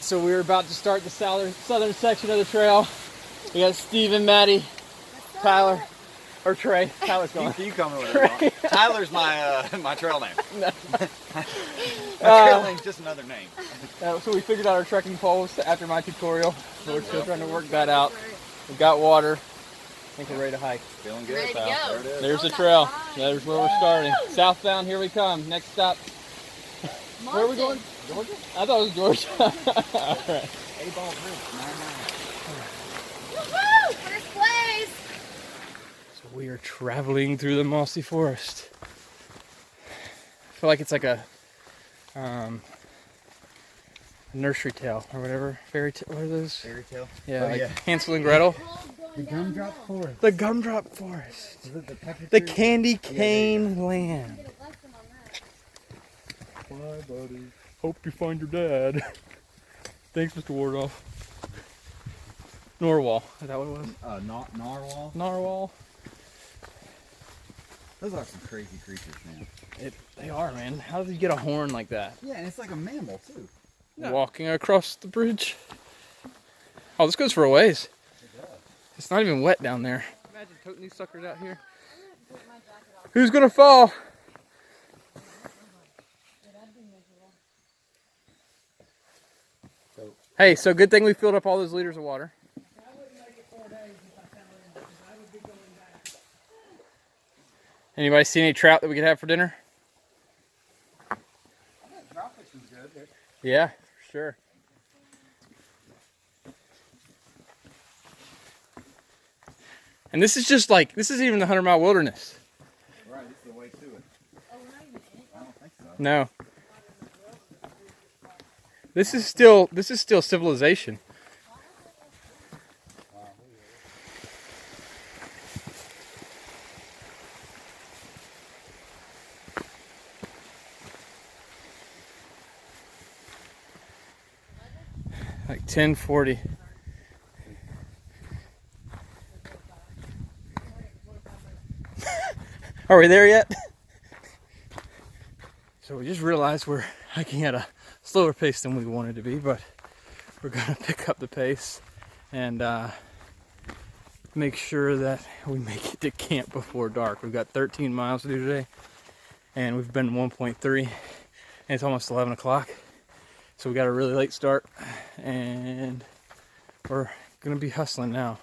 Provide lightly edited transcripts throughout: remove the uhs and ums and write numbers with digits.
right, so we're about to start the southern section of the trail. We got Steve and Maddie, Tyler, or Trey. Tyler's going. You come with it. Tyler's my trail name. My trail name's just another name. So we figured out our trekking poles after my tutorial. So we're still trying to work that out. We've got water. I think we're ready to hike. Feeling good. Ready to go. There it is. There's the trail. There's where we're starting. Southbound, here we come. Next stop. Where are we going? Georgia? I thought it was Georgia. All right. 8-ball bridge. Woohoo! First place! So we are traveling through the mossy forest. I feel like it's like a nursery tale or whatever. Fairy tale. What are those? Fairy tale? Yeah, Oh, like yeah. Hansel and Gretel. The gumdrop forest. The gumdrop forest. Is it the pepper The tree? candy cane land. Bye, buddy. Hope you find your dad. Thanks, Mr. Wardoff. Norwal. Is that what it was? Narwhal. Narwhal. Those are some crazy creatures, man. They are, man. How did you get a horn like that? Yeah, and it's like a mammal, too. Yeah. Walking across the bridge. Oh, this goes for a ways. It's not even wet down there. Imagine toting these suckers out here. Who's gonna fall? Hey, so good thing we filled up all those liters of water. I wouldn't make it 4 days if I fell in because I would be going back. Anybody see any trout that we could have for dinner? Trout fishing's good. Yeah, for sure. And this is just like, this isn't even the 100-mile wilderness. Right, this is the way to it. I don't think so. No. This is still civilization. Like 10:40. Are we there yet? So we just realized we're hiking at a slower pace than we wanted to be, but we're gonna pick up the pace and make sure that we make it to camp before dark. We've got 13 miles to do today, and we've been 1.3, and it's almost 11 o'clock. So we got a really late start, and we're gonna be hustling now.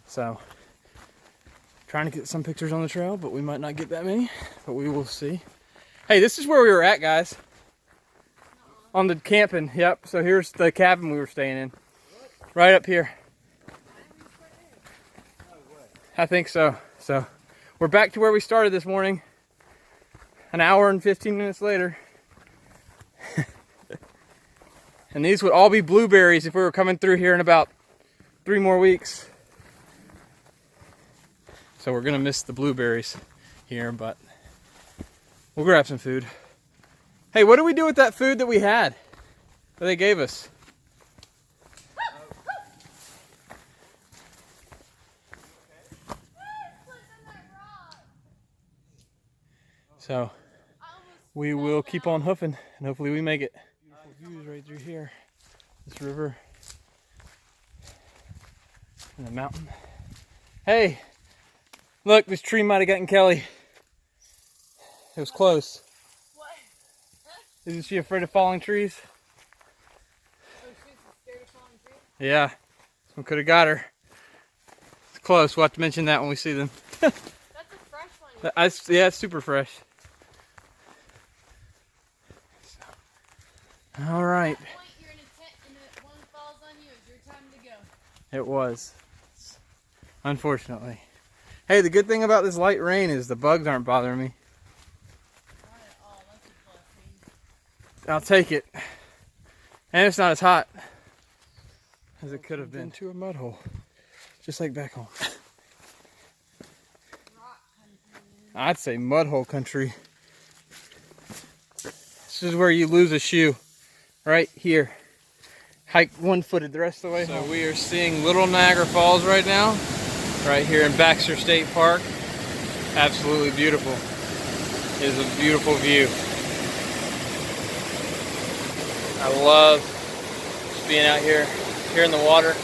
So trying to get some pictures on the trail, but we might not get that many, but we will see. Hey, this is where we were at, guys. On the camping, yep. So here's the cabin we were staying in. Right up here. I think so. So we're back to where we started this morning. An hour and 15 minutes later. And these would all be blueberries if we were coming through here in about 3 more weeks. So we're gonna miss the blueberries here, but we'll grab some food. Hey, what do we do with that food that we had, that they gave us? So we will keep on hoofing, and hopefully we make it. Beautiful views right through here. This river and the mountain. Hey, look, this tree might have gotten Kelly. It was close. What? Isn't she afraid of falling trees? Oh, she's scared of falling trees? Yeah, we could have got her. It's close. We'll have to mention that when we see them. That's a fresh one. Yeah, it's super fresh. All right. At that point, you're in a tent and if one falls on you, it's your time to go. It was. Unfortunately. Hey, the good thing about this light rain is the bugs aren't bothering me. Not at all. That's a blessing. I'll take it. And it's not as hot as it could have been. Into a mud hole. Just like back home. Rock country. I'd say mud hole country. This is where you lose a shoe. Right here. Hike one-footed the rest of the way home. So we are seeing Little Niagara Falls right now. Right here in Baxter State Park. Absolutely beautiful. It is a beautiful view. I love being out here in the water.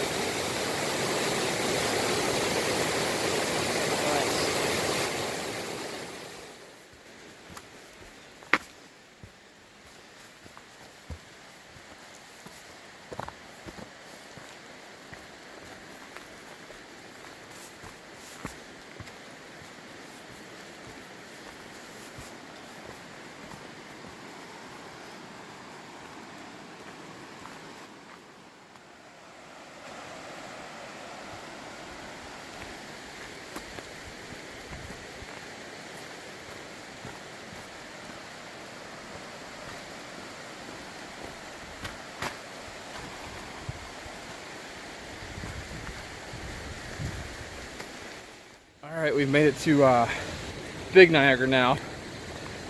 Alright, we've made it to Big Niagara now.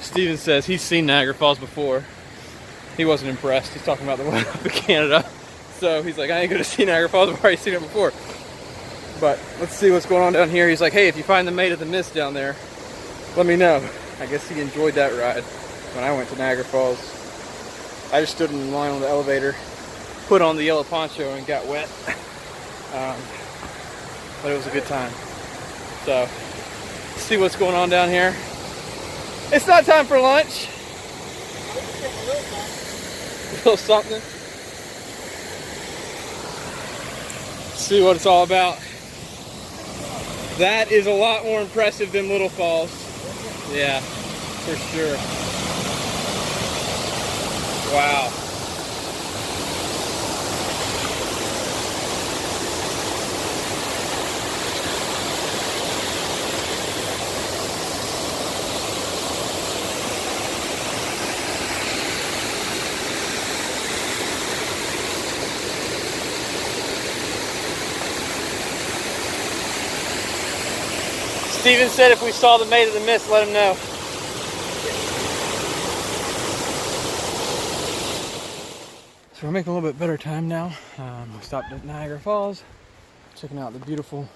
Steven says he's seen Niagara Falls before. He wasn't impressed. He's talking about the one up in Canada. So he's like, I ain't gonna see Niagara Falls, I've already seen it before. But let's see what's going on down here. He's like, hey, if you find the Maid of the Mist down there, let me know. I guess he enjoyed that ride when I went to Niagara Falls. I just stood in line on the elevator, put on the yellow poncho and got wet. But it was a good time. So, see what's going on down here. It's not time for lunch. A little something. See what it's all about. That is a lot more impressive than Little Falls. Yeah, for sure. Wow. Steven said if we saw the Maid of the Mist, let him know. So we're making a little bit better time now. We stopped at Niagara Falls, checking out the beautiful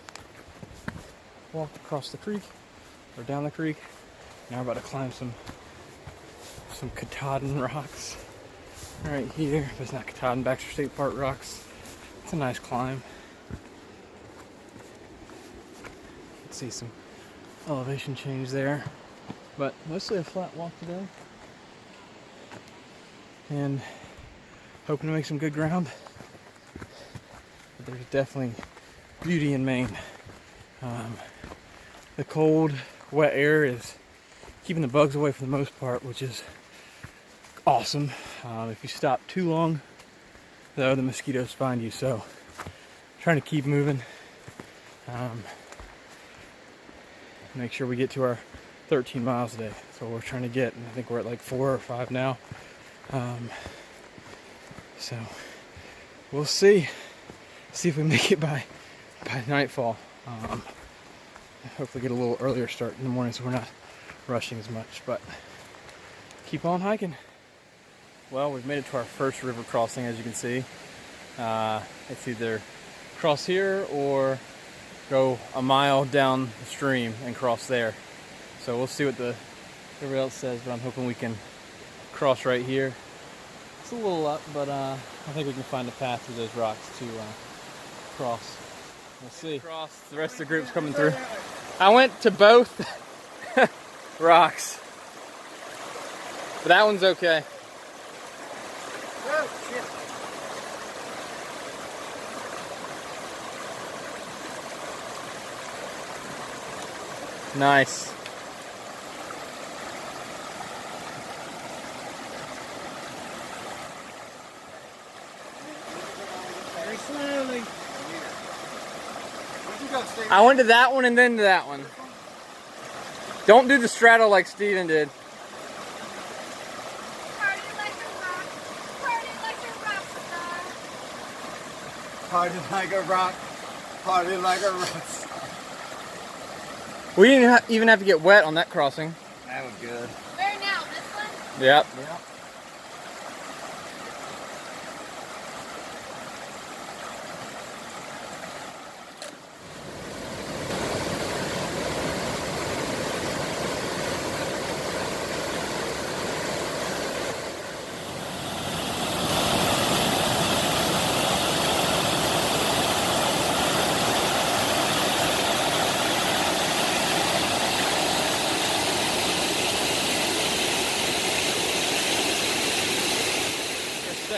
walk across the creek, or down the creek. Now we're about to climb some Katahdin rocks right here. But it's not Katahdin, Baxter State Park rocks. It's a nice climb. Let's see some elevation change there, but mostly a flat walk today, and hoping to make some good ground. But there's definitely beauty in Maine. The cold, wet air is keeping the bugs away for the most part, which is awesome. If you stop too long, though, the mosquitoes find you, so trying to keep moving. Make sure we get to our 13 miles a day. So we're trying to get, and I think we're at like 4 or 5 now. So we'll see if we make it by nightfall. Hopefully get a little earlier start in the morning so we're not rushing as much, but keep on hiking. Well, we've made it to our first river crossing, as you can see. It's either cross here or go a mile down the stream and cross there. So we'll see what everybody else says, but I'm hoping we can cross right here. It's a little up, but I think we can find a path through those rocks to cross. We'll see. Cross. The rest of the group's coming through. I went to both rocks, but that one's okay. Nice. Very slowly. I went to that one and then to that one. Don't do the straddle like Steven did. Party like a rock. Party like a rock star. Party like a rock. Party like a rock. We didn't even have to get wet on that crossing. That was good. Where now? This one? Yep. Yeah.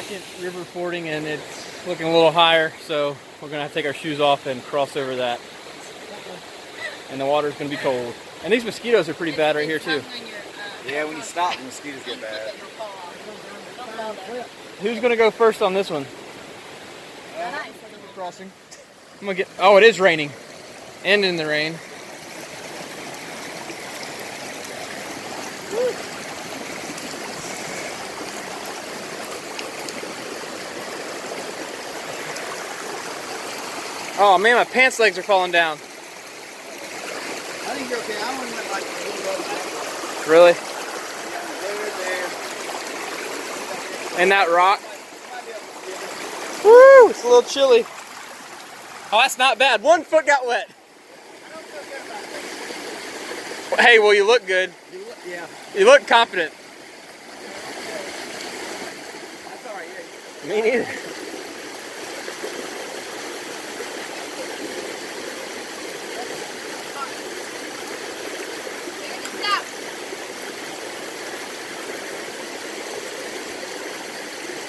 second river fording, and it's looking a little higher, so we're gonna have to take our shoes off and cross over that. And the water's gonna be cold. And these mosquitoes are pretty bad right here too. Yeah, when you stop, the mosquitoes get bad. Who's gonna go first on this one? Crossing. I'm gonna get. Oh, it is raining, and in the rain. Woo. Oh man, my pants legs are falling down. I think you're okay. I only went like a little back. Really? There. And that rock. Woo! It's a little chilly. Oh, that's not bad. 1 foot got wet. Hey, well, you look good. Yeah. You look confident. That's all right. Yeah. Me neither.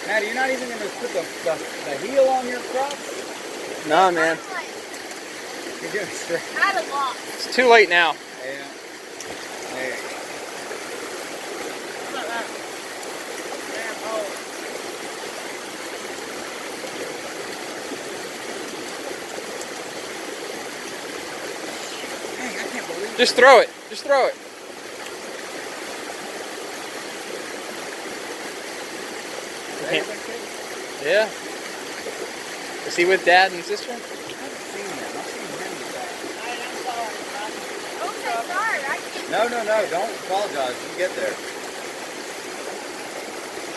Maddie, you're not even going to put the heel on your Crocs? No, man. You're doing straight. Add a lot. It's too late now. Yeah. There you go. Dang, I can't believe it. Just throw it. Just throw it. Okay. Yeah. Is he with Dad and sister? I haven't seen him. I've seen him with that. Okay, sorry. I can't. No, don't apologize. You get there.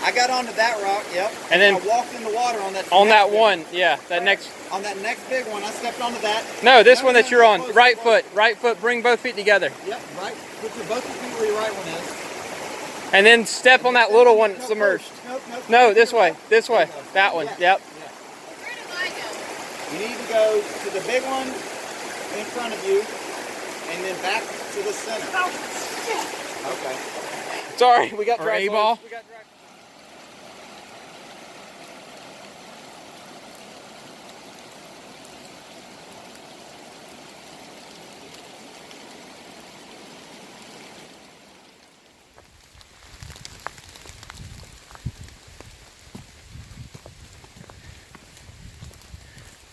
I got onto that rock, yep. And then I walked in the water on that. on next that big one, yeah, that next. On that next big one, I stepped onto that. No, this one that you're on. Close, Right close. foot. Right foot. Bring both feet together. Yep, right. Put your both your feet where your right one is. And then step on that little one submerged. Nope. No, this way. This way. That one. Yeah. Yep. Where do I go? You need to go to the big one in front of you, and then back to the center. Oh, shit. Okay. Sorry, we got Or drag A-ball. loads. We got drag.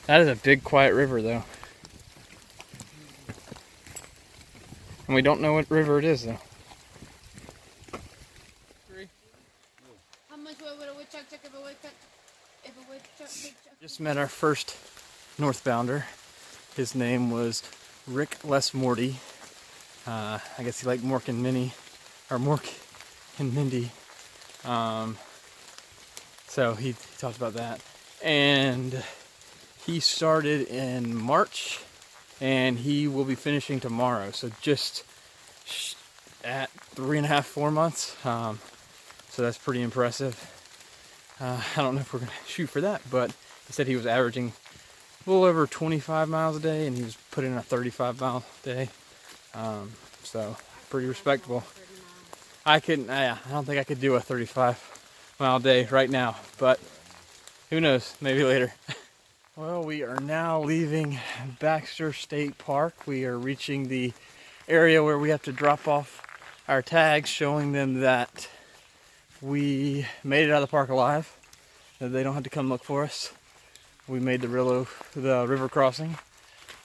That is a big, quiet river, though. And we don't know what river it is, though. How much would a woodchuck chuck if a woodchuck chuck? Just met our first northbounder. His name was Rick Les Morty. I guess he liked Mork and Minnie, or Mork and Mindy. So he talked about that. And he started in March, and he will be finishing tomorrow. So just at 3.5, 4 months. So that's pretty impressive. I don't know if we're going to shoot for that, but he said he was averaging a little over 25 miles a day, and he was putting in a 35 mile day. So pretty respectable. I don't think I could do a 35 mile day right now, but who knows, maybe later. Well, we are now leaving Baxter State Park. We are reaching the area where we have to drop off our tags, showing them that we made it out of the park alive, that they don't have to come look for us. We made the river crossing.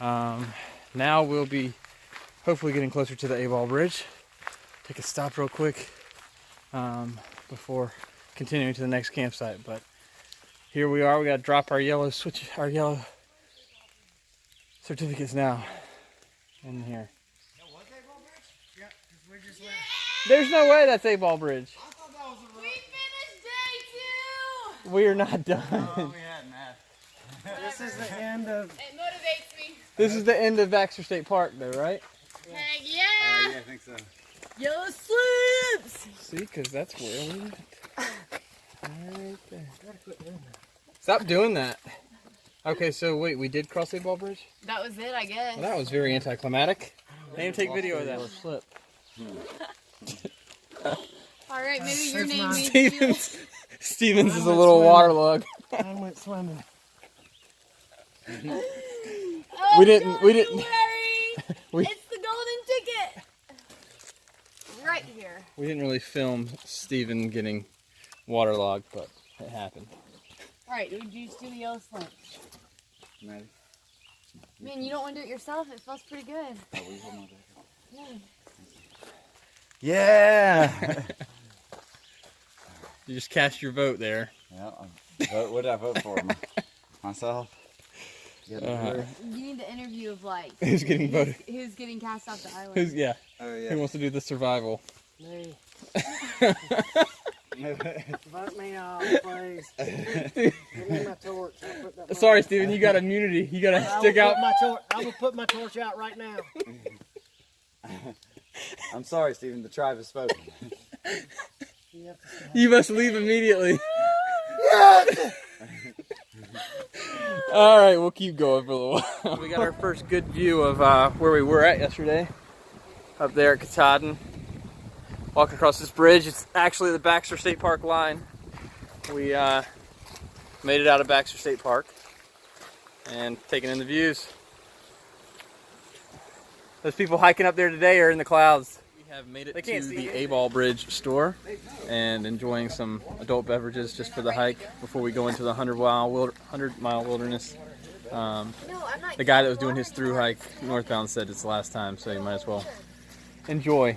Now we'll be hopefully getting closer to the A-Ball Bridge. Take a stop real quick before continuing to the next campsite. But here we are. We got to drop our yellow certificates now in here. There's no way that's A-Ball Bridge. We finished day 2! We are not done. Oh, yeah, math. This is the end of. It motivates me. This is the end of Baxter State Park, though, right? Heck yeah! Yeah, I think so. Yellow slips! See, because that's where we went. Right there. Stop doing that. Okay, so wait, we did cross A-Ball Bridge? That was it, I guess. Well, that was very anticlimactic. They didn't take video of that. Slip. Alright, maybe your That's name mine. means you. Stevens is a little waterlogged. I went swimming. Oh, We didn't- don't we you didn't- worry. we- It's the golden ticket. Right here. We didn't really film Steven getting waterlogged, but it happened. All right, would you just do the yellow slip? Maybe. Man, you don't want to do it yourself? It feels pretty good. Oh, will you hold my jacket? Yeah. Yeah. You just cast your vote there. Yeah. What did I vote for? Myself. You need the interview of like Who's getting voted? who's getting cast off the island. Who's yeah? Oh Who yeah. wants to do the survival? Me. Vote me off, please. Give me my torch. I'll put that Sorry, Steven, you got immunity. You gotta stick out. I will put my torch out right now. I'm sorry, Stephen. The tribe has spoken. You have to stay. You must leave immediately. All right, we'll keep going for a little while. We got our first good view of where we were at yesterday, up there at Katahdin. Walking across this bridge, it's actually the Baxter State Park line. We made it out of Baxter State Park and taking in the views. Those people hiking up there today are in the clouds. We have made it to the A-Ball Bridge store and enjoying some adult beverages just for the hike before we go into the 100-mile wilderness. The guy that was doing his through hike northbound said it's the last time, so you might as well enjoy.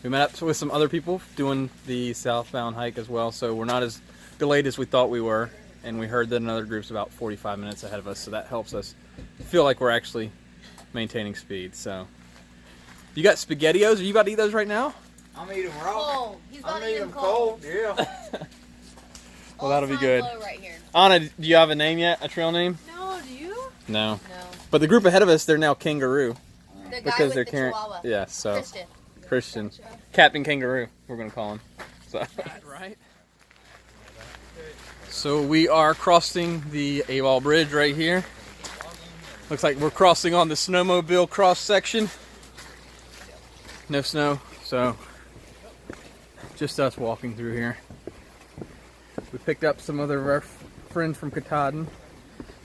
We met up with some other people doing the southbound hike as well, so we're not as delayed as we thought we were, and we heard that another group's about 45 minutes ahead of us, so that helps us feel like we're actually maintaining speed. So, you got SpaghettiOs? Are you about to eat those right now? I'm eating raw. Cold. He's about I'm to eat eating them cold. Yeah. Well, that'll be good. Low right here. Anna, do you have a name yet? A trail name? No, do you? No. No. But the group ahead of us, they're now Kangaroo The guy because with they're the carrying. chihuahua. Yeah, so Christian. Captain Kangaroo, we're gonna call him. So. Right. So we are crossing the A-Ball Bridge right here. Looks like we're crossing on the snowmobile cross section. No snow, so just us walking through here. We picked up some other of our friends from Katahdin,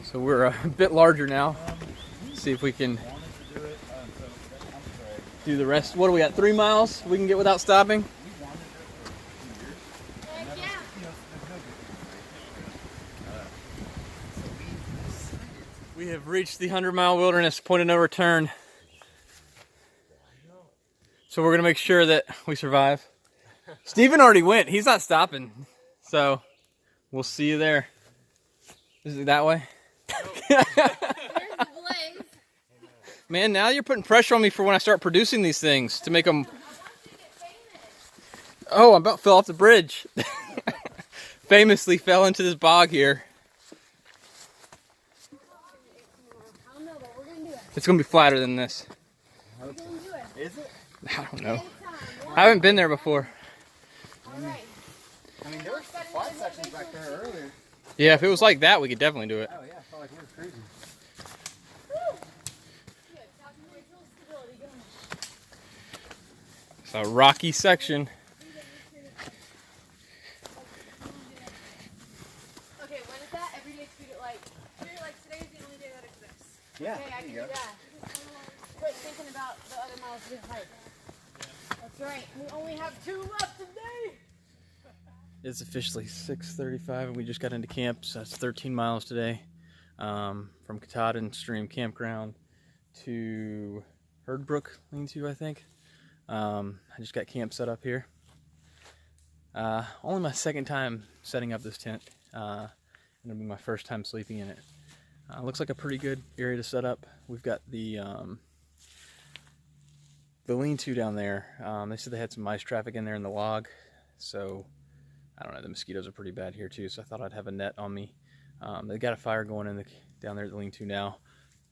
so we're a bit larger now. See if we can do the rest. What do we got? 3 miles we can get without stopping? Heck yeah. We have reached the 100-mile wilderness, point of no return. So we're gonna make sure that we survive. Steven already went, he's not stopping. So we'll see you there. Is it that way? There's the blaze. Man, now you're putting pressure on me for when I start producing these things to make them. Oh, I about fell off the bridge. Famously fell into this bog here. I don't know, but we're gonna do it. It's gonna be flatter than this. We're gonna do it. Is it? I don't know. Anytime. I haven't been there before. All right. I mean, there were five sections back there earlier. Yeah, if it was like that, we could definitely do it. Oh yeah, I felt like we were cruising. It's a rocky section. Okay, when is that? Every day treat it like today's the only day that exists. Yeah. Okay, I can do that. Quit thinking about the other miles to hike. That's right. We only have 2 left today. It's officially 6:35 and we just got into camp, so that's 13 miles today. From Katahdin Stream Campground to Herdbrook Lean-To, I think. I just got camp set up here. Only my second time setting up this tent. It'll be my first time sleeping in it. Looks like a pretty good area to set up. We've got the lean-to down there. They said they had some mice traffic in there in the log, so I don't know, the mosquitoes are pretty bad here too, so I thought I'd have a net on me. They got a fire going in down there at the lean-to now,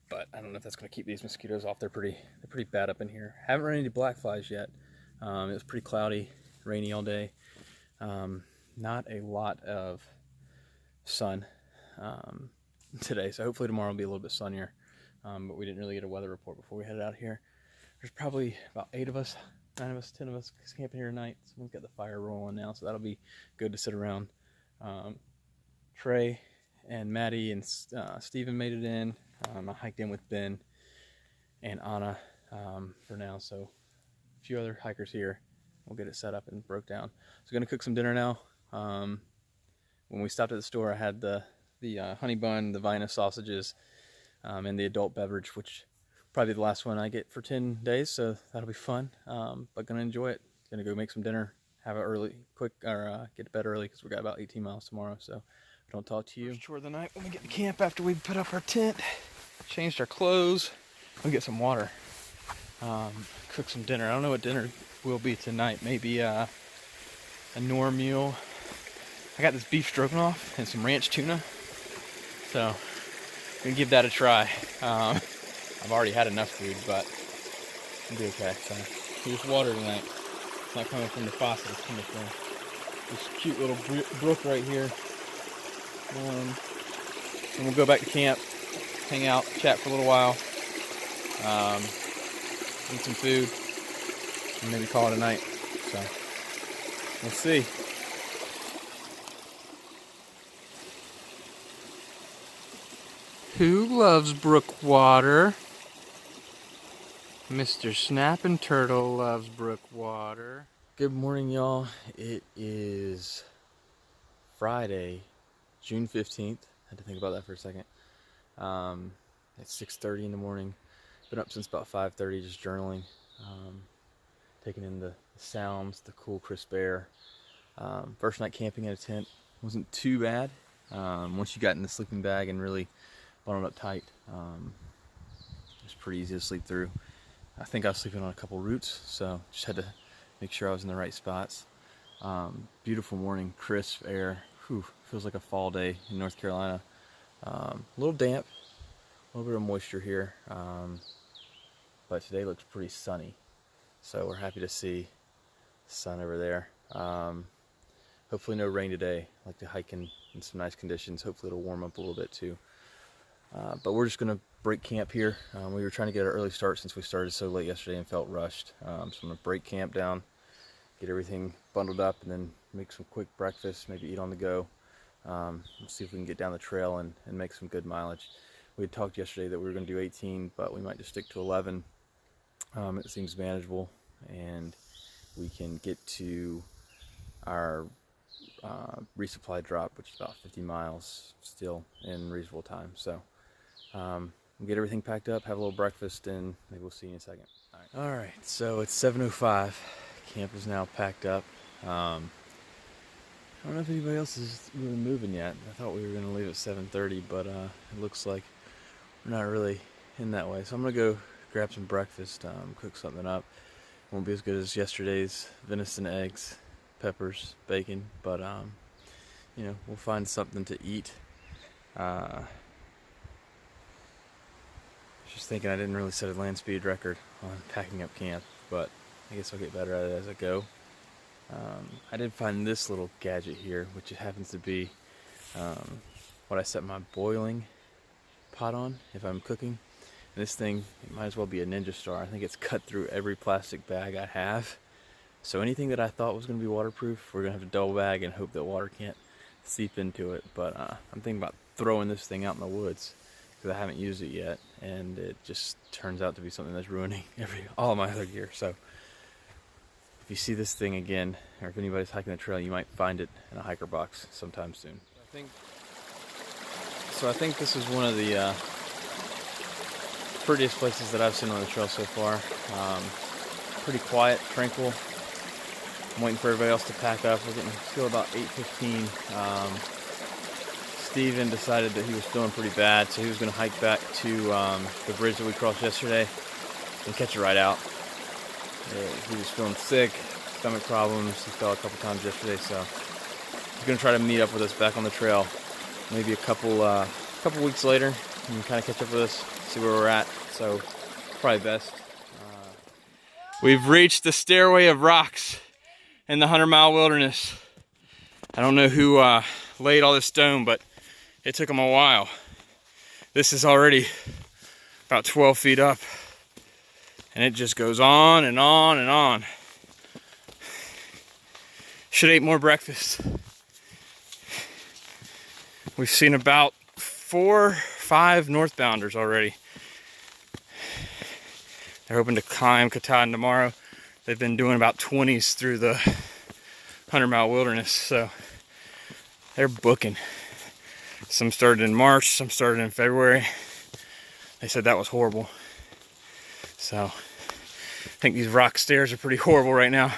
but I don't know if that's going to keep these mosquitoes off. They're pretty bad up in here. Haven't run into black flies yet. It was pretty cloudy, rainy all day. Not a lot of sun today, so hopefully tomorrow will be a little bit sunnier. But we didn't really get a weather report before we headed out here. There's probably about 8 of us 9 of us, 10 of us camping here tonight. Someone's got the fire rolling now, so that'll be good to sit around. Trey and Maddie and Steven made it in. I hiked in with Ben and Anna for now, so a few other hikers here. We'll get it set up and broke down. So gonna cook some dinner now. When we stopped at the store, I had the honey bun, the Vina sausages, and the adult beverage, which probably the last one I get for 10 days, so that'll be fun. But gonna enjoy it. Gonna go make some dinner, have it get to bed early because we got about 18 miles tomorrow, so I don't talk to you. First chore of the night when we get to camp after we put up our tent, changed our clothes, we'll get some water, cook some dinner. I don't know what dinner will be tonight. Maybe a Nor meal. I got this beef stroganoff and some ranch tuna, so I'm gonna give that a try. I've already had enough food, but I'll be okay. So here's water tonight. It's not coming from the faucet, it's coming from this cute little brook right here. And we'll go back to camp, hang out, chat for a little while, eat some food, and maybe call it a night. So we'll see. Who loves brook water? Mr. Snapping Turtle loves brook water. Good morning, y'all. It is Friday, June 15th. I had to think about that for a second. It's 6:30 in the morning. Been up since about 5:30, just journaling, taking in the sounds, the cool, crisp air. First night camping in a tent wasn't too bad. Once you got in the sleeping bag and really bundled up tight, it was pretty easy to sleep through. I think I was sleeping on a couple roots, so just had to make sure I was in the right spots. Beautiful morning, crisp air. Whew, feels like a fall day in North Carolina. A little damp, a little bit of moisture here, but today looks pretty sunny. So we're happy to see the sun over there. Hopefully no rain today. I like to hike in some nice conditions. Hopefully it'll warm up a little bit too. But we're just gonna break camp here. We were trying to get an early start since we started so late yesterday and felt rushed. So I'm gonna break camp down, get everything bundled up, and then make some quick breakfast, maybe eat on the go. Let's see if we can get down the trail and make some good mileage. We had talked yesterday that we were gonna do 18, but we might just stick to 11. It seems manageable, and we can get to our resupply drop, which is about 50 miles still in reasonable time. So we'll get everything packed up, have a little breakfast, and maybe we'll see you in a second. All right, so it's 7:05. Camp is now packed up. I don't know if anybody else is really moving yet. I thought we were going to leave at 7:30, but it looks like we're not really in that way. So I'm going to go grab some breakfast, cook something up. It won't be as good as yesterday's venison, eggs, peppers, bacon, but you know, we'll find something to eat. Just thinking I didn't really set a land speed record on packing up camp, but I guess I'll get better at it as I go. I did find this little gadget here, which happens to be what I set my boiling pot on if I'm cooking. And this thing, it might as well be a ninja star. I think it's cut through every plastic bag I have. So anything that I thought was going to be waterproof, we're going to have to double bag and hope that water can't seep into it. But I'm thinking about throwing this thing out in the woods because I haven't used it yet, and it just turns out to be something that's ruining all of my other gear. So if you see this thing again, or if anybody's hiking the trail, you might find it in a hiker box sometime soon. I think this is one of the prettiest places that I've seen on the trail so far. Pretty quiet, tranquil. I'm waiting for everybody else to pack up. We're getting still about 8:15. Steven decided that he was feeling pretty bad, so he was going to hike back to the bridge that we crossed yesterday and catch a ride out. He was feeling sick, stomach problems. He fell a couple times yesterday, so he's going to try to meet up with us back on the trail. Maybe a couple weeks later, you can kind of catch up with us, see where we're at. So probably best. We've reached the stairway of rocks in the 100-mile wilderness. I don't know who laid all this stone, but it took them a while. This is already about 12 feet up, and it just goes on and on and on. Should ate more breakfast. We've seen about 4, 5 northbounders already. They're hoping to climb Katahdin tomorrow. They've been doing about 20s through the 100-mile wilderness, so they're booking. Some started in March, some started in February. They said that was horrible. So I think these rock stairs are pretty horrible right now.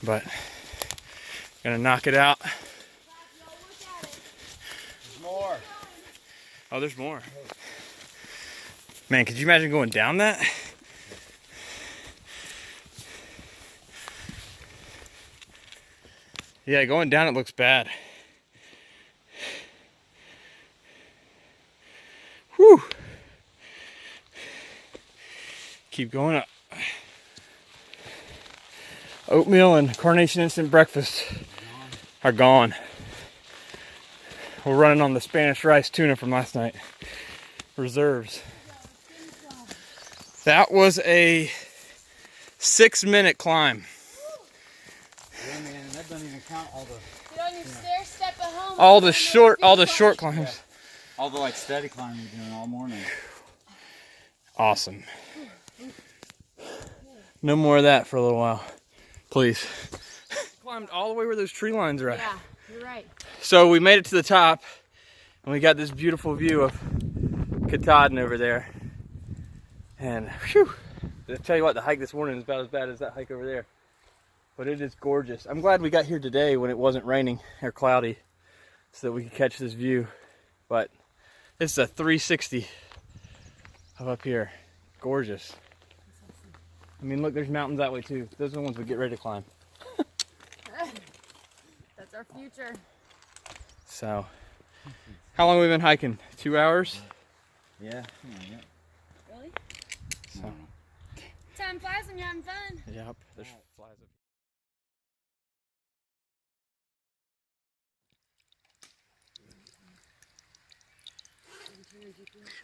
But gonna knock it out. There's more. Oh, there's more. Man, could you imagine going down that? Yeah, going down it looks bad. Whew. Keep going up. Oatmeal and Carnation Instant Breakfast are gone. We're running on the Spanish rice tuna from last night. Reserves. That was a 6-minute climb. Yeah, man, and that doesn't even count all the... Get on your stair step at home. All the short climbs. Yeah. All the like steady climbing we're doing all morning. Awesome. No more of that for a little while, please. Climbed all the way where those tree lines are at. Yeah, you're right. So we made it to the top, and we got this beautiful view of Katahdin over there. And whew, I'll tell you what, the hike this morning is about as bad as that hike over there. But it is gorgeous. I'm glad we got here today when it wasn't raining or cloudy so that we could catch this view. But this is a 360 of up here. Gorgeous. I mean, look, there's mountains that way too. Those are the ones we get ready to climb. That's our future. So, how long have we been hiking? 2 hours? Yeah. Really? So, Time flies when you're having fun. yep, there's flies up.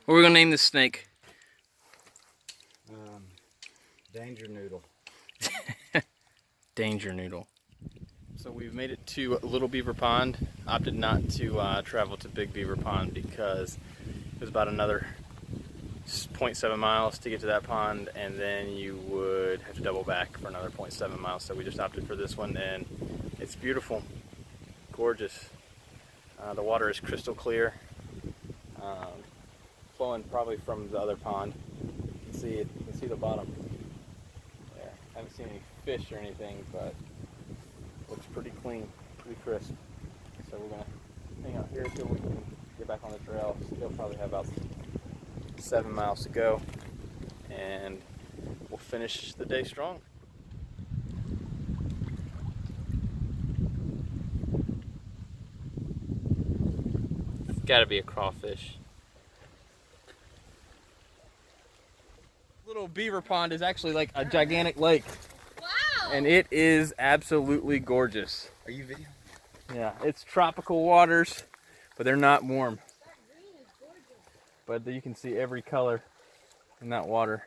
What are we gonna name this snake? Danger noodle. Danger Noodle. So we've made it to Little Beaver Pond. Opted not to travel to Big Beaver Pond because it was about another 0.7 miles to get to that pond, and then you would have to double back for another 0.7 miles. So we just opted for this one, and it's beautiful, gorgeous. The water is crystal clear, flowing probably from the other pond. You can see it. You can see the bottom. There. I haven't seen any fish or anything, but looks pretty clean, pretty crisp. So we're gonna hang out here until we can get back on the trail. Still probably have about 7 miles to go, and we'll finish the day strong. It's gotta be a crawfish. Little Beaver Pond is actually like a gigantic lake. Wow! And it is absolutely gorgeous. Are you videoing? Yeah, it's tropical waters, but they're not warm. That green is gorgeous. But you can see every color in that water.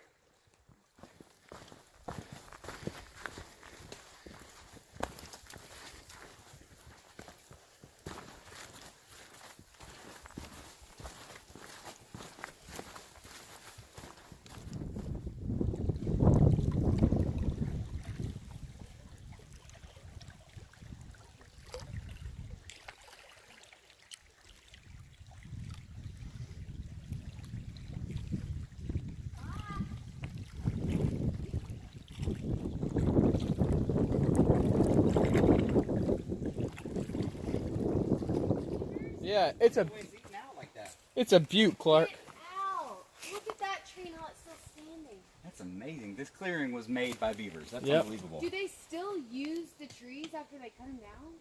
Yeah, it's a butte, Clark. Ow! Look at that tree and how it's still standing. That's amazing. This clearing was made by beavers. That's Yep. unbelievable. Do they still use the trees after they cut them down?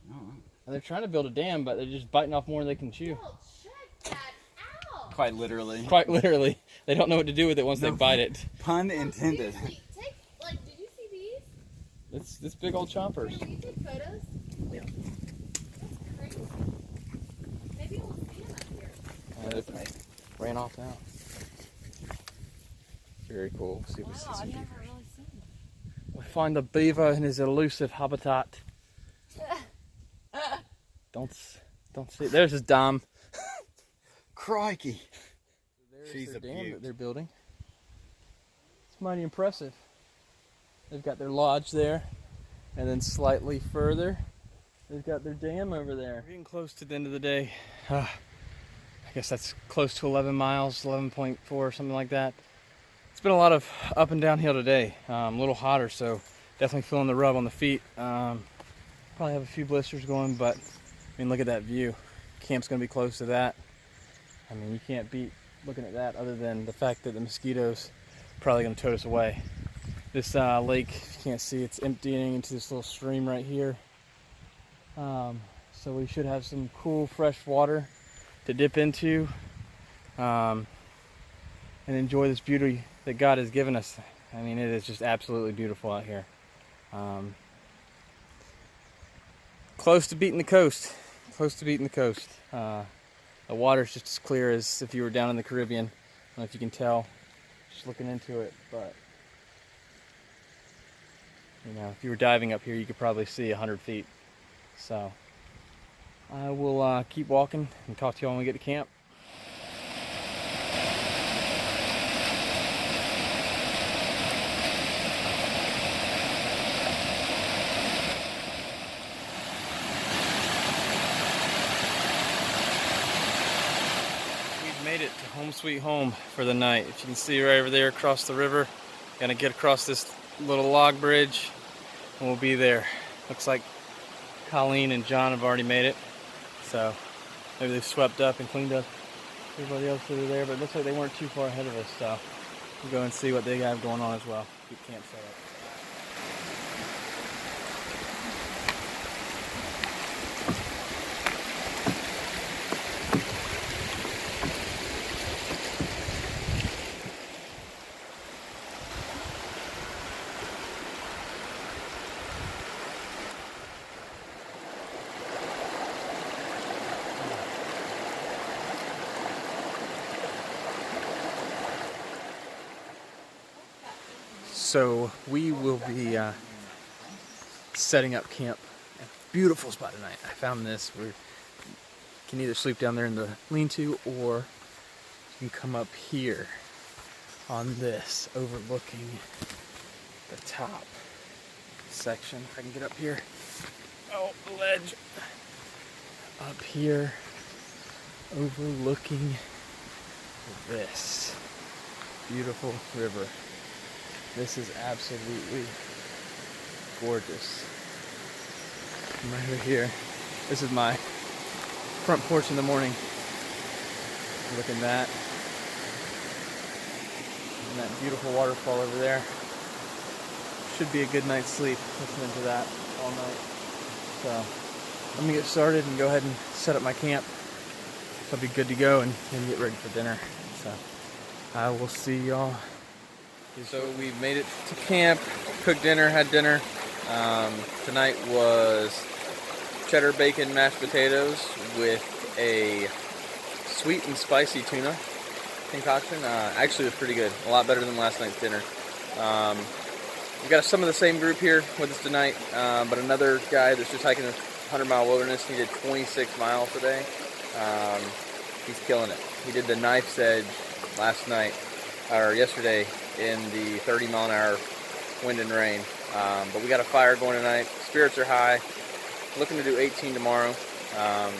No. And they're trying to build a dam, but they're just biting off more than they can chew. Oh, check that out! Quite literally. Quite literally. They don't know what to do with it once they bite it. Pun intended. Seriously, take, like, did you see these? It's this big old chompers. Can we take photos? Yeah. That's crazy. Maybe we'll see them up here. They ran off now. Very cool. See if we see Wow, some I've beaver. never really seen them. find the beaver in his elusive habitat. Don't see. There's his dam. Crikey. There's She's their a dam beaut. that they're building. It's mighty impressive. They've got their lodge there, and then slightly further, they've got their dam over there. We're getting close to the end of the day. I guess that's close to 11 miles, 11.4, something like that. It's been a lot of up and downhill today. A little hotter, so definitely feeling the rub on the feet. Probably have a few blisters going, but I mean, look at that view. Camp's gonna be close to that. I mean, you can't beat looking at that other than the fact that the mosquitoes probably gonna tote us away. This lake, if you can't see, it's emptying into this little stream right here. So we should have some cool, fresh water to dip into and enjoy this beauty that God has given us. I mean, it is just absolutely beautiful out here. Close to beating the coast. Close to beating the coast. The water's just as clear as if you were down in the Caribbean. I don't know if you can tell, just looking into it, but you know, if you were diving up here, you could probably see 100 feet. So I will keep walking and talk to you all when we get to camp. We've made it to home sweet home for the night. If you can see right over there across the river, gonna get across this little log bridge and we'll be there. Looks like Colleen and John have already made it, so maybe they've swept up and cleaned up everybody else that are there, but it looks like they weren't too far ahead of us, so we'll go and see what they have going on as well. Keep camp set up. So we will be setting up camp at a beautiful spot tonight. I found this. We can either sleep down there in the lean-to, or you can come up here on this, overlooking the top section. If I can get up here. Oh, the ledge. Up here, overlooking this beautiful river. This is absolutely gorgeous. I'm right over here. This is my front porch in the morning. Look at that. And that beautiful waterfall over there. Should be a good night's sleep listening to that all night. So I'm gonna get started and go ahead and set up my camp. So I'll be good to go and get ready for dinner. So I will see y'all. So we made it to camp, cooked dinner, had dinner. Tonight was cheddar bacon mashed potatoes with a sweet and spicy tuna concoction. Actually, it was pretty good. A lot better than last night's dinner. We've got some of the same group here with us tonight, but another guy that's just hiking the 100-mile wilderness. He did 26 miles today. He's killing it. He did the knife's edge last night, or yesterday, in the 30-mile-an-hour wind and rain. But we got a fire going tonight. Spirits are high. Looking to do 18 tomorrow. I'm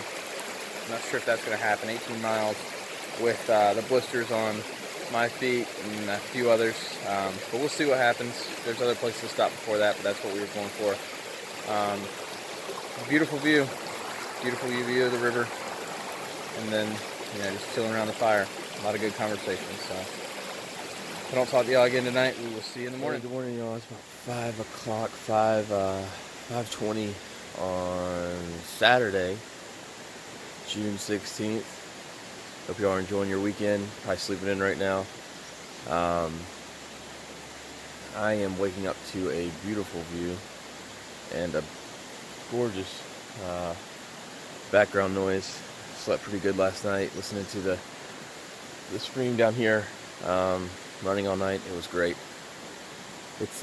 not sure if that's going to happen. 18 miles with the blisters on my feet and a few others. But we'll see what happens. There's other places to stop before that, but that's what we were going for. Beautiful view. Beautiful view of the river. And then, you know, just chilling around the fire. A lot of good conversations. So if I don't talk to y'all again tonight, we will see you in the morning. Good morning, y'all. It's about 5 o'clock, 5:20 on Saturday, June 16th. Hope y'all are enjoying your weekend. Probably sleeping in right now. I am waking up to a beautiful view and a gorgeous background noise. Slept pretty good last night, listening to the stream down here, running all night. It was great. It's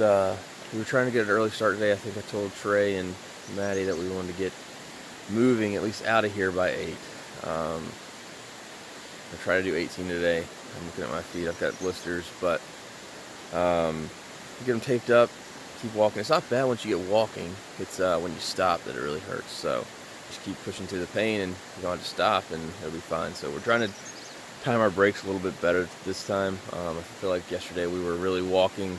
we were trying to get an early start today. I think I told Trey and Maddie that we wanted to get moving at least out of here by 8. I'll try to do 18 today. I'm looking at my feet. I've got blisters, but get them taped up, keep walking. It's not bad once you get walking. It's when you stop that it really hurts. So just keep pushing through the pain, and you don't have to stop, and it'll be fine. So we're trying to time our brakes a little bit better this time. I feel like yesterday we were really walking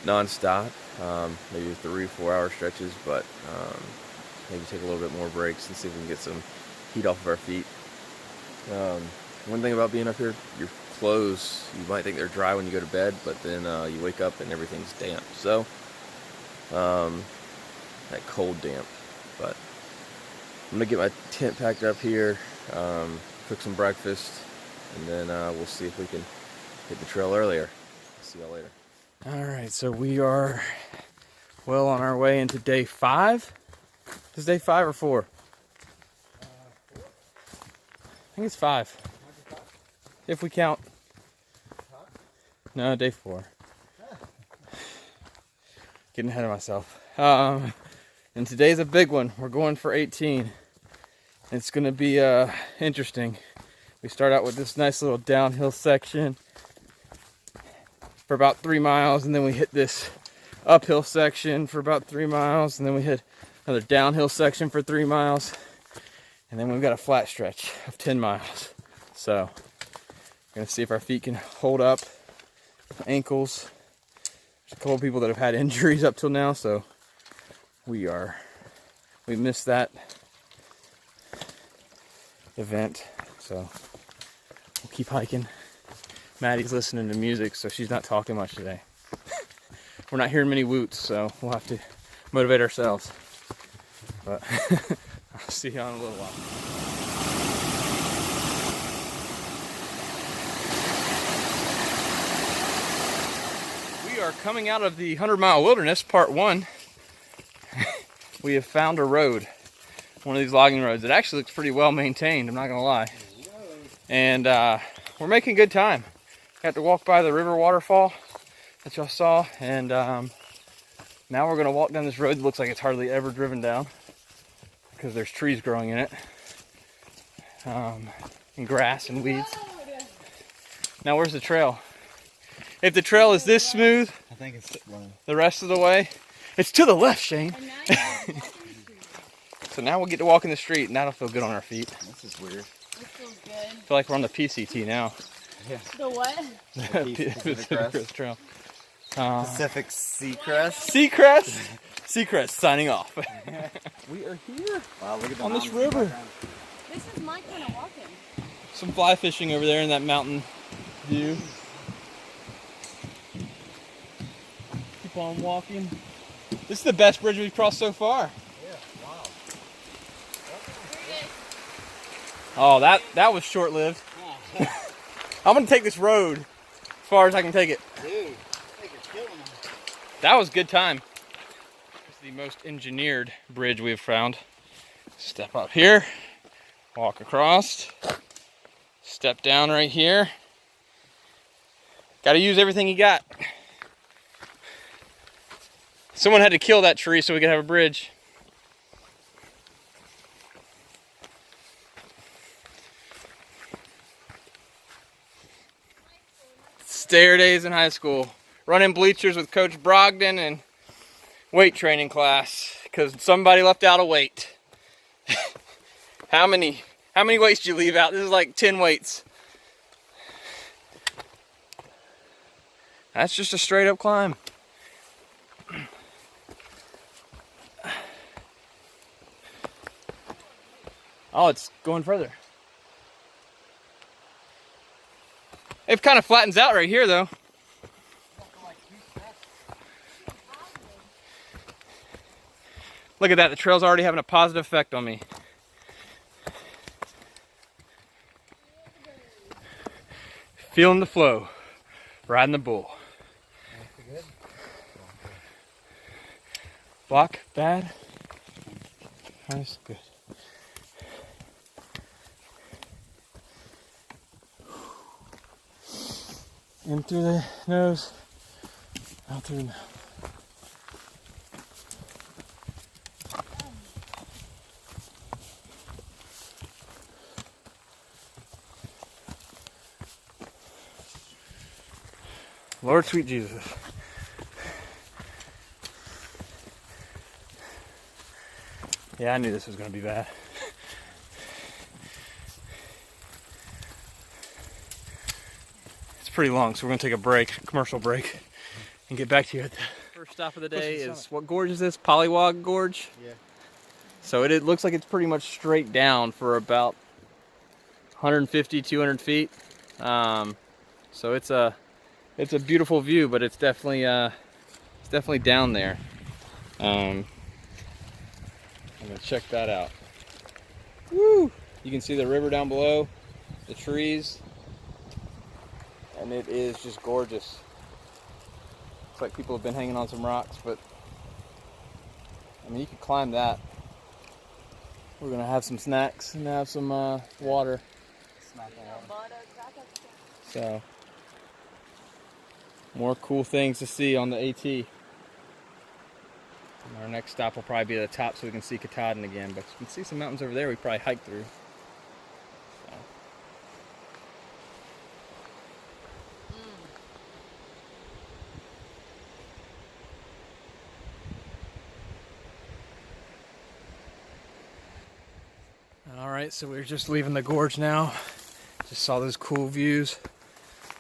non-stop, maybe 3-4 hour stretches, but maybe take a little bit more breaks and see if we can get some heat off of our feet. One thing about being up here, your clothes, you might think they're dry when you go to bed, but then you wake up and everything's damp. So that cold damp. But I'm gonna get my tent packed up here, cook some breakfast, and then we'll see if we can hit the trail earlier. See y'all later. All right, so we are well on our way into day 5. Is day 5 or 4? I think it's 5. If we count. No, day 4. Getting ahead of myself. And today's a big one. We're going for 18. It's going to be interesting. We start out with this nice little downhill section for about 3 miles, and then we hit this uphill section for about 3 miles, and then we hit another downhill section for 3 miles, and then we've got a flat stretch of 10 miles. So we're going to see if our feet can hold up, ankles. There's a couple of people that have had injuries up till now, so we missed that event, so we'll keep hiking. Maddie's listening to music, so she's not talking much today. We're not hearing many woots, so we'll have to motivate ourselves. But I'll see you in a little while. We are coming out of the 100-mile wilderness, part 1. We have found a road, one of these logging roads. It actually looks pretty well maintained, I'm not gonna lie. And we're making good time. Got to walk by the river waterfall that y'all saw, and now we're gonna walk down this road that looks like it's hardly ever driven down because there's trees growing in it, and grass and weeds. Now where's the trail? If the trail is this smooth, I think it's the rest of the way, it's to the left, Shane. So now we'll get to walk in the street, and that'll feel good on our feet. This is weird. This feels good. I feel like we're on the PCT now. Yeah. The what? Pacific Crest Trail. Pacific Seacrest. Seacrest? Seacrest signing off. We are here Wow, look at the on this mountains in the river. background. This is my kind of walking. Some fly fishing over there in that mountain view. Keep on walking. This is the best bridge we've crossed so far. Yeah, wow. Oh, that was short-lived. I'm gonna take this road as far as I can take it. Dude, I think you're killing them. That was a good time. It's the most engineered bridge we've found. Step up here, walk across, step down right here. Got to use everything you got. Someone had to kill that tree so we could have a bridge. Stair days in high school. Running bleachers with Coach Brogdon and weight training class because somebody left out a weight. How many weights did you leave out? This is like 10 weights. That's just a straight up climb. Oh, it's going further. It kind of flattens out right here though. Look at that, the trail's already having a positive effect on me. Feeling the flow, riding the bull. Block, bad. Nice, good. In through the nose, out through the mouth. Lord sweet Jesus. Yeah, I knew this was going to be bad. It's pretty long, so we're going to take a break, commercial break, and get back to you at the first stop of the day. Is what gorge is this? Pollywog Gorge? Yeah. So it looks like it's pretty much straight down for about 150, 200 feet. So it's a beautiful view, but it's definitely down there. I'm gonna check that out. Woo! You can see the river down below, the trees, and it is just gorgeous. Looks like people have been hanging on some rocks, but I mean, you could climb that. We're gonna have some snacks and have some water. So, more cool things to see on the AT. And our next stop will probably be at the top so we can see Katahdin again, but you can see some mountains over there we probably hike through. So. Alright, so we're just leaving the gorge now. Just saw those cool views.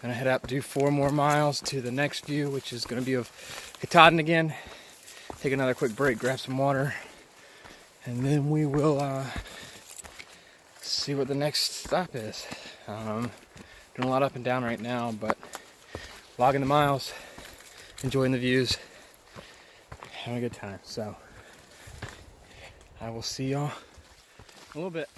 Gonna head up, do 4 more miles to the next view, which is gonna be of Katahdin again. Take another quick break, grab some water, and then we will see what the next stop is. Doing a lot up and down right now, but logging the miles, enjoying the views, having a good time. So I will see y'all in a little bit.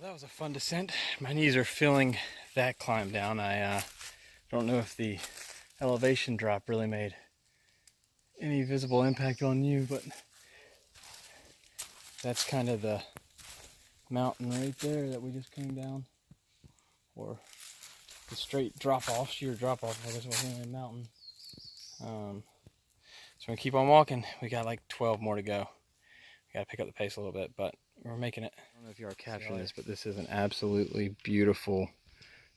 That was a fun descent. My knees are feeling that climb down. I don't know if the elevation drop really made any visible impact on you, but that's kind of the mountain right there that we just came down, or the straight drop-off, sheer drop-off, I guess it wasn't really a mountain. So I'm gonna keep on walking. We got like 12 more to go. We gotta pick up the pace a little bit, but we're making it. I don't know if you are capturing this, but this is an absolutely beautiful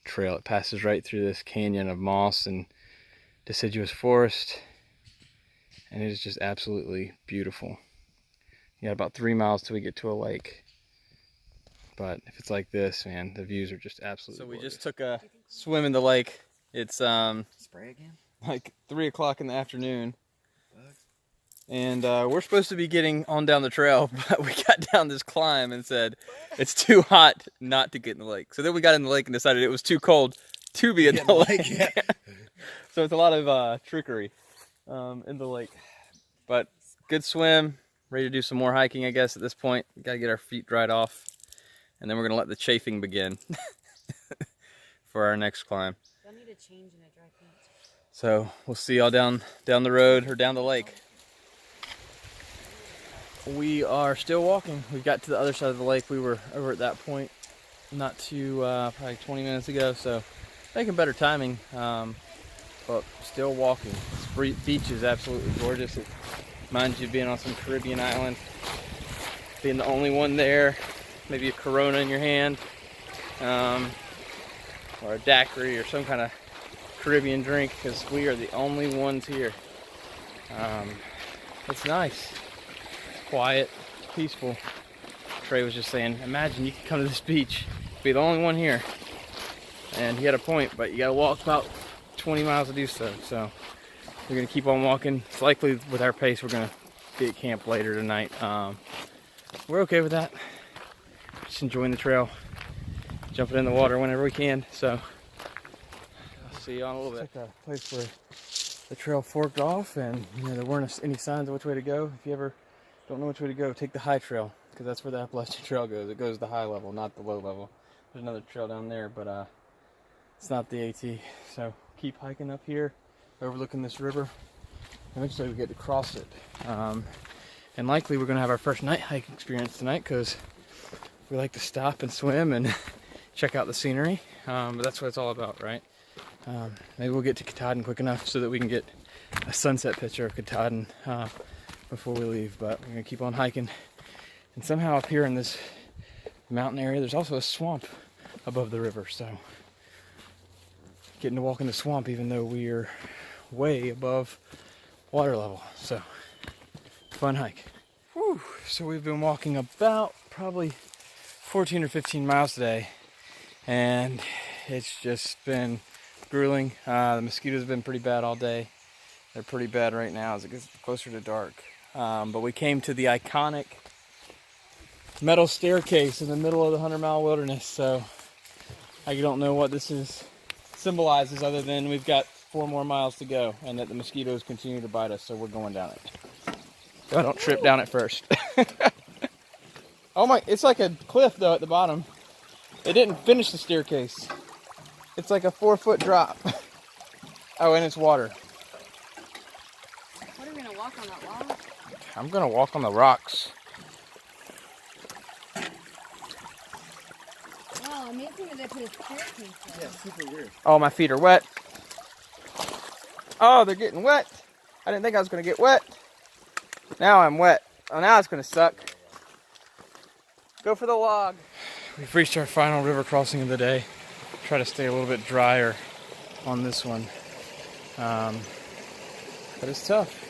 trail. It passes right through this canyon of moss and deciduous forest, and it is just absolutely beautiful. You got about 3 miles till we get to a lake, but if it's like this, man, the views are just absolutely gorgeous. We just took a swim in the lake. It's spray again? Like 3 o'clock in the afternoon. And we're supposed to be getting on down the trail, but we got down this climb and said it's too hot not to get in the lake. So then we got in the lake and decided it was too cold to be in the lake. Yeah. So it's a lot of trickery in the lake. But good swim, ready to do some more hiking, I guess, at this point. We got to get our feet dried off, and then we're going to let the chafing begin for our next climb. They'll need a change in a dry pants. So we'll see y'all down the road or down the lake. We are still walking. We got to the other side of the lake. We were over at that point not too, probably 20 minutes ago, so making better timing. but still walking. This beach is absolutely gorgeous. It reminds you of being on some Caribbean island, being the only one there, maybe a Corona in your hand, or a daiquiri or some kind of Caribbean drink, because we are the only ones here. It's nice, quiet, peaceful. Trey was just saying, imagine you could come to this beach, be the only one here. And he had a point, but you gotta walk about 20 miles to do so. So we're gonna keep on walking. It's likely with our pace we're gonna be at camp later tonight. We're okay with that. Just enjoying the trail, jumping in the water whenever we can. So I'll see you on a little bit. It's like a place where the trail forked off, and you know, there weren't any signs of which way to go. If you ever don't know which way to go, take the high trail, because that's where the Appalachian Trail goes. It goes the high level, not the low level. There's another trail down there, but it's not the AT. So keep hiking up here, overlooking this river. Eventually we get to cross it. And likely we're gonna have our first night hike experience tonight, because we like to stop and swim and check out the scenery. But that's what it's all about, right? Maybe we'll get to Katahdin quick enough so that we can get a sunset picture of Katahdin before we leave. But we're gonna keep on hiking. And somehow up here in this mountain area, there's also a swamp above the river. So getting to walk in the swamp even though we are way above water level. So fun hike. Whew. So we've been walking about probably 14 or 15 miles today, and it's just been grueling. The mosquitoes have been pretty bad all day. They're pretty bad right now as it gets closer to dark. But we came to the iconic metal staircase in the middle of the 100-mile wilderness. So I don't know what this symbolizes other than we've got 4 more miles to go and that the mosquitoes continue to bite us, so we're going down it. So I don't trip down it first. Oh my, it's like a cliff though at the bottom. They didn't finish the staircase. It's like a 4-foot drop. Oh, and it's water. What, are we gonna walk on that log? I'm gonna walk on the rocks. Wow, amazing that they put a staircase there. Yeah, super weird. Oh, my feet are wet. Oh, they're getting wet. I didn't think I was gonna get wet. Now I'm wet. Oh, now it's gonna suck. Go for the log. We've reached our final river crossing of the day. Try to stay a little bit drier on this one. But it's tough.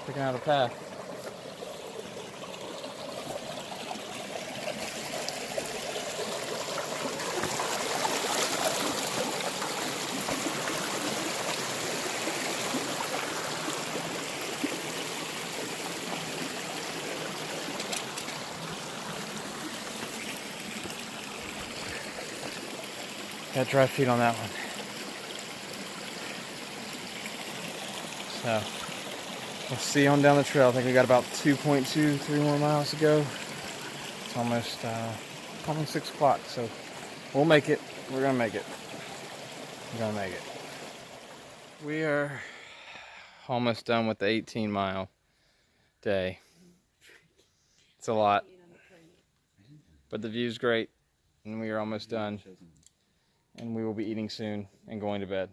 Picking out a path. Got dry feet on that one. So, we'll see on down the trail. I think we got about 2.2, 3 more miles to go. It's almost 6 o'clock, so we'll make it. We're gonna make it. We're gonna make it. We are almost done with the 18-mile day. It's a lot, but the view's great, and we are almost done. And we will be eating soon and going to bed.